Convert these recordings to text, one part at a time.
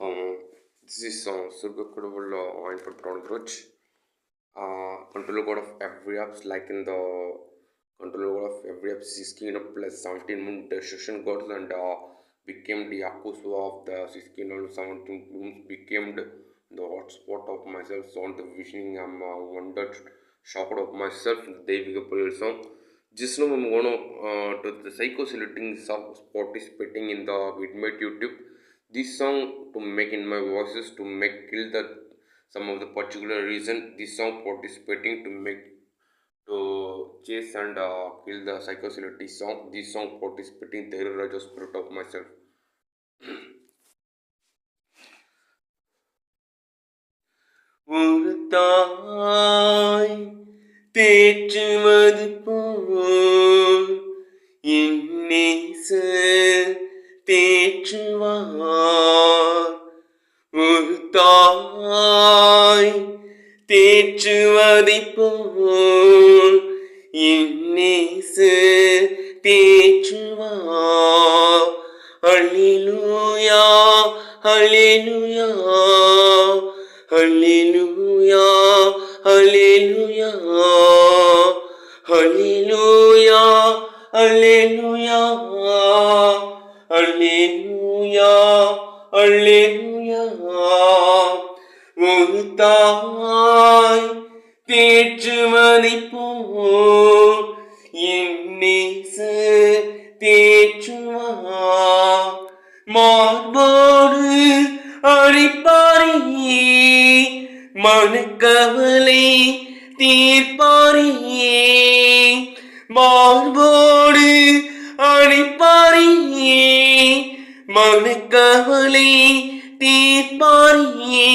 Um, this is Surgakudavul Oinput Rongroj. Controller code of every apps like in the controller code of every app 16 plus 17 moon decision gods and became the Akusu of the 16 and 17 moons became the hotspot of myself. So on the visioning I'm wondered shocked of myself Devi song. Just now I'm going to the psychoselecting of participating in the Vidmate YouTube. This song to make in my voices to make kill the some of the particular reason this song participating to make to chase and kill the psychosility song. This song participating the Raja spirit of myself. ஒரு தாய் தேற்றுவது போல் என் நேச தேற்றுவார் ஒரு தாய் தேற்றுவதைப் போல் என் நேச தேற்றுவார் அல்லேலூயா அல்லேலூயா அல்லேலூயா அல்லேலூயா அல்லேலூயா அல்லேலூயா அல்லேலூயா அல்லேலூயா ஒரு தாய் தேற்றுவதைப் போல் என் நேச தேற்றுவார் மார்போடு அழைப்பாரியே மனக்கவலை தீர்ப்பாரியே மார்போடு அழைப்பாரியே மனக்கவலை தீர்ப்பாரியே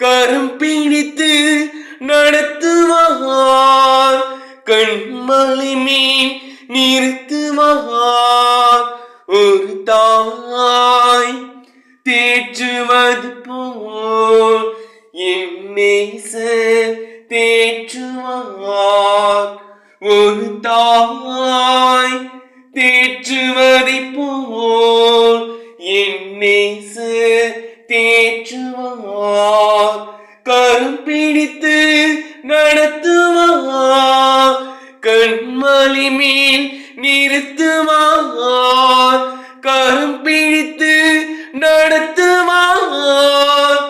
கரம் பிடித்து நடத்துவார் கண்மலை மேல் நிறுத்துவார் ஒரு தாய் தேற்றுவது போல் என் நேச தேற்றுவார் ஒரு தாய் தேற்றுவதைப் போல் என் நேச தேற்றுவார் கரம் பிடித்து நடத்துவார் கண்மலை மேல் நிறுத்துவார் கரம் பிடித்து நடத்துவார்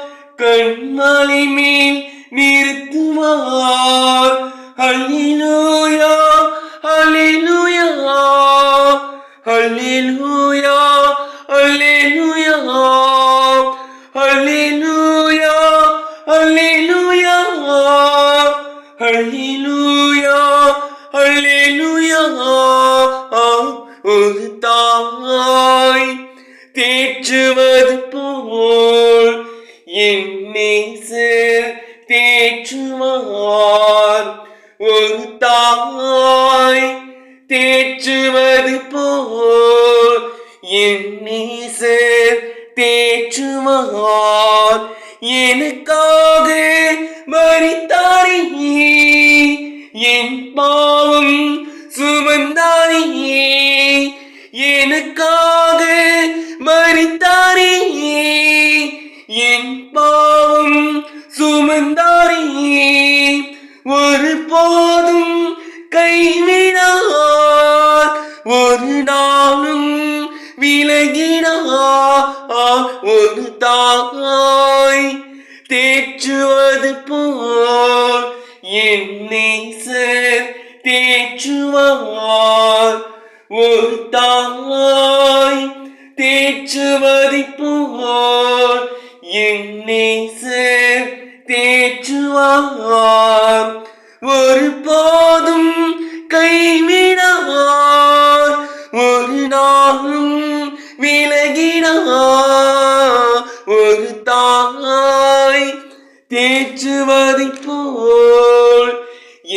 கண்மலை மேல் நிறுத்துவார் அல்லேலூயா அல்லேலூயா அல்லேலூயா அல்லேலூயா அல்லேலூயா அல்லேலூயா அல்லேலூயா அல்லேலூயா ஒரு தாய் தேற்றுவது போல் என் நேசர் தேற்றுவார் ஒரு தாய் தேற்றுவது போல் என் நேசர் தேற்றுவார் எனக்காக மரித்தாரியே என் பாவம் சுமந்தாரியே எனக்காக மரித்தாரியே என் பாவம் சுமந்தாரியே ஒரு போதும் கைவிடார் ஒரு நாளும் விலகினார் ஒரு தாய் தேற்றுவது போல் என் நேசர் தேற்றுவார் ஒரு தாய் தேற்றுவதைப் போல் என் நேசர் தேற்றுவார் ஒரு போதும் கைவிடார் ஒரு நாளும் விலகினார் ஒரு தாய் தேற்றுவதைப் போல்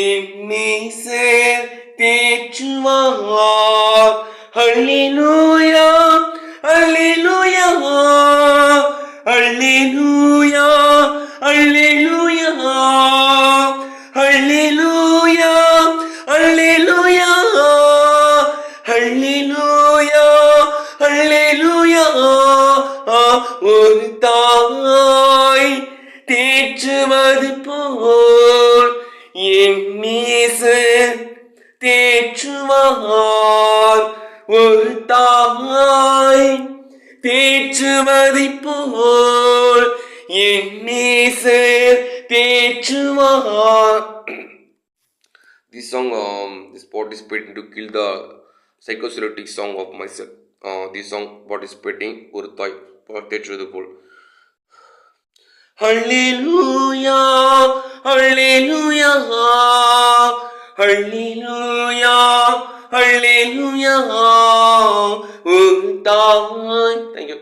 என் நேசர் தேற்றுவார் அல்லேலூயா அல்லேலூயா அல்லேலூயா அல்லேலூயா அல்லேலூயா அல்லேலூயா அல்லேலூயா அல்லேலூயா ஒரு தாய் தேற்றுவது போல் என் நேசர் தேற்றுவார். ஒரு தாய் தேற்றுவதை போல் என் நேசர் தேற்றுவார். This song, this participating to kill the psychosomatic song of myself. This song participating ஒரு தாய் தேற்றுவது போல். Hallelujah, hallelujah, hallelujah, hallelujah. ஒரு தாய். Thank you.